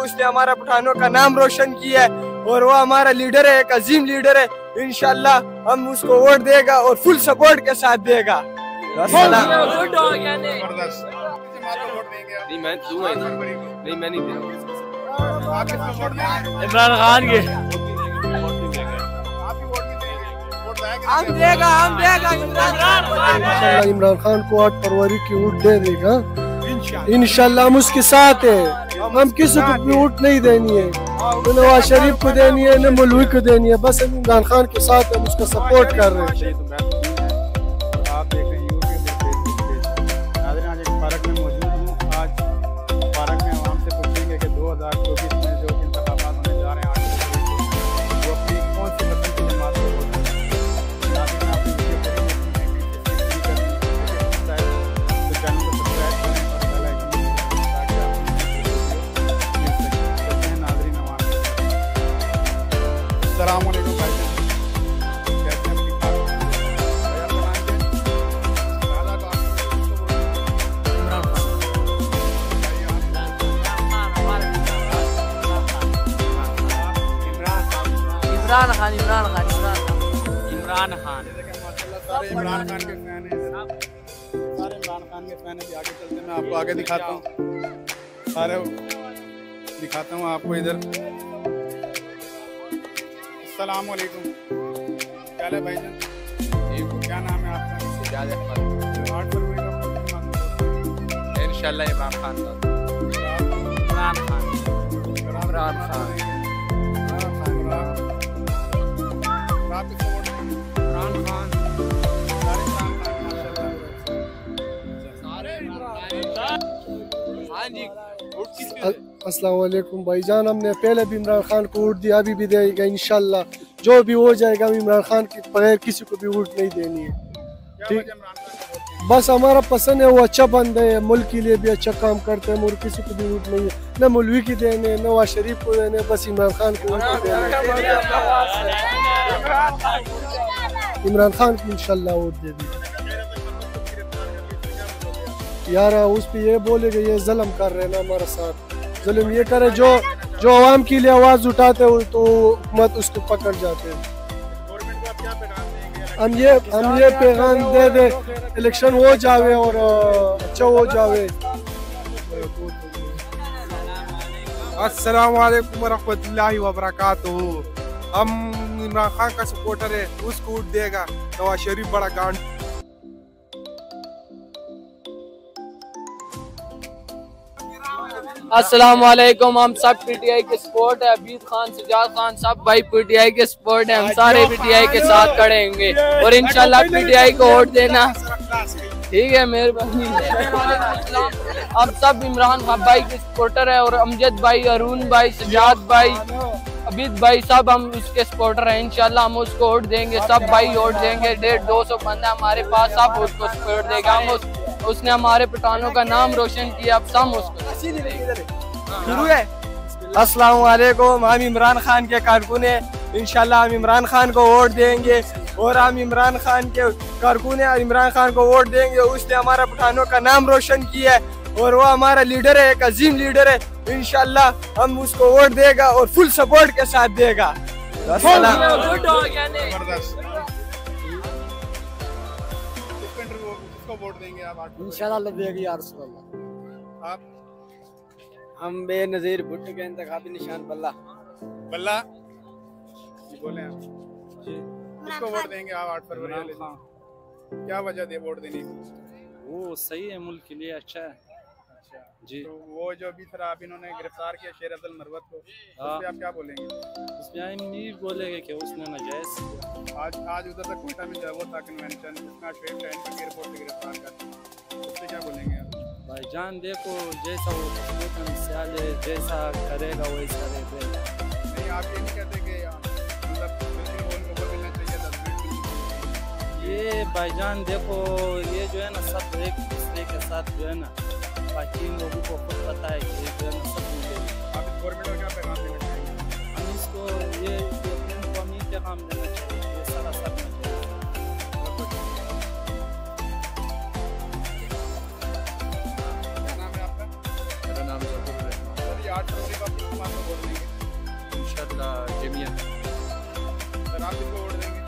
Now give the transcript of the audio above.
उसने हमारा पठानों का नाम रोशन किया है और वो हमारा लीडर है, एक अजीम लीडर है। इंशाल्लाह हम उसको वोट देगा और फुल सपोर्ट के साथ देगा। इमरान खान के हम देगा इमरान खान को 8 फरवरी की वोट दे देगा इंशाल्लाह। हम उसके साथ है, हम किसी को भी वोट नहीं देनी है, न नवाज शरीफ को देनी है न मौलवी को देनी है, बस हम इमरान खान के साथ हम उसका सपोर्ट कर रहे हैं। आप देख रहे हैं यूट्यूब पे, फेसबुक पे। नाज़रीन, आज एक पार्क में मौजूद हूँ। आज पार्क में आवाम से पूछेंगे कि 2024 में जो इंतखाबात होने जा रहे हैं 8 फरवरी को, वो अपनी कौन सी पसंद की जमात को वोट देंगे। नाज़रीन, आपने वीडियो करेंगे तो चैनल को सब्सक्राइब करें और बेल आइकन दबाएं ताकि आपको मिल सके। कहते हैं नाज़रीन आवाम। अस्सलाम वालेकुम भाई, कैसे हैं? इमरान खान इमरान खान के फैन हैं, सारे इमरान खान के फैन हैं। आगे चलते मैं आपको आगे दिखाता हूँ, सारे दिखाता हूँ आपको इधर। अस्सलाम वालेकुम, क्या है भाईजान? क्या नाम है आपका? 8 फरवरी का इंशाल्लाह इमरान खान का। अस्सलाम वालेकुम भाईजान, हमने पहले भी इमरान खान को वोट दिया, अभी भी देगा इंशाल्लाह। जो भी हो जाएगा, हम इमरान खान के बगैर किसी को भी वोट नहीं देनी है। ठीक, बस हमारा पसंद है, वो अच्छा बंदा है, मुल्क के लिए भी अच्छा काम करते हैं। और किसी को भी वोट नहीं है, न मौलवी की देने, नवाज शरीफ को देने, बस इमरान खान को वोट देने। इमरान खान को इंशाल्लाह वोट दे दी यार। उस पे ये बोलेगा ये जुल्म कर रहे हैं ना हमारे साथ, जुल्म ये करे जो आवाम के लिए आवाज उठाते हो तो हुकूमत उसको पकड़ जाते हैं। हम ये पैगाम दे दे, इलेक्शन हो जावे और अच्छा हो जावे। अस्सलाम वालेकुम वरहमतुल्लाहि वबरकातुहू। हम इमरान खान का सपोर्टर है, उसको वोट देगा। नवाज शरीफ बड़ा गांड। अस्सलाम वालेकुम, हम सब पीटीआई के सपोर्ट है। अबीद खान, सजाद खान, सब भाई पीटीआई के सपोर्ट है। हम सारे पीटीआई के साथ खड़े होंगे और इंशाल्लाह पीटीआई को वोट देना। ठीक है, मेहरबानी। हम सब इमरान खान भाई के सपोर्टर है और अमजद भाई, अरुण भाई, सजाद भाई, अबीद भाई, सब हम उसके सपोर्टर हैं। इंशाल्लाह हम उसको वोट देंगे, सब भाई वोट देंगे। 150-200 बंदा हमारे पास, सब उसको सपोर्ट देगा। हम उसने हमारे पठानों का नाम रोशन किया, अब सब उसको। अस्सलाम वालेकुम, हम इमरान खान के कारकुन हैं। इंशाल्लाह हम इमरान खान को वोट देंगे और हम इमरान खान के कारकुन हैं, इमरान खान को वोट देंगे। उसने हमारा पठानों का नाम रोशन किया है और वो हमारा लीडर है, एक अजीम लीडर है। इंशाल्लाह हम उसको वोट देगा और फुल सपोर्ट के साथ देगा। वोट देंगे आप? इंशाल्लाह देगी यार। आप? हम बेनजीर भुट्टो के इंतखाबी निशान बल्ला जी बोले आप जी, किसको वोट देंगे आप 8 फरवरी? क्या वजह दे वोट देने की? वो सही है, मुल्क के लिए अच्छा है। अच्छा जी, तो वो जो अभी सर आप इन्होंने गिरफ्तार किया शेर अब्दुल मरवत को, उस पे आप क्या बोलेंगे? उसमें हम ये बोलेंगे कि उसने नाजायज आज उधर तक कोयटा में जो है वो था कन्वेंशन, उसका शोएब शाहीन को एयरपोर्ट से गिरफ्तार कर, उससे क्या बोलेंगे आप? भाईजान देखो, जैसा वो मिसाल है, जैसा करेगा वैसा रहेगा। नहीं, आप ये नहीं कहते कि मतलब को मिलना चाहिए था? ये भाईजान देखो, ये जो है ना सब एक दूसरे के साथ जो है ना, बाकी लोगों को खुद पता है कि जो है ना सब मिलेगा। आप गवर्नमेंट को क्या पैगाम देना चाहेंगे? हम इसको ये पैगाम देना चाहिए, ये सारा सब चाहिए। क्या नाम है आपका? मेरा नाम है 8 फरवरी का सर आप किसको वोट देंगे?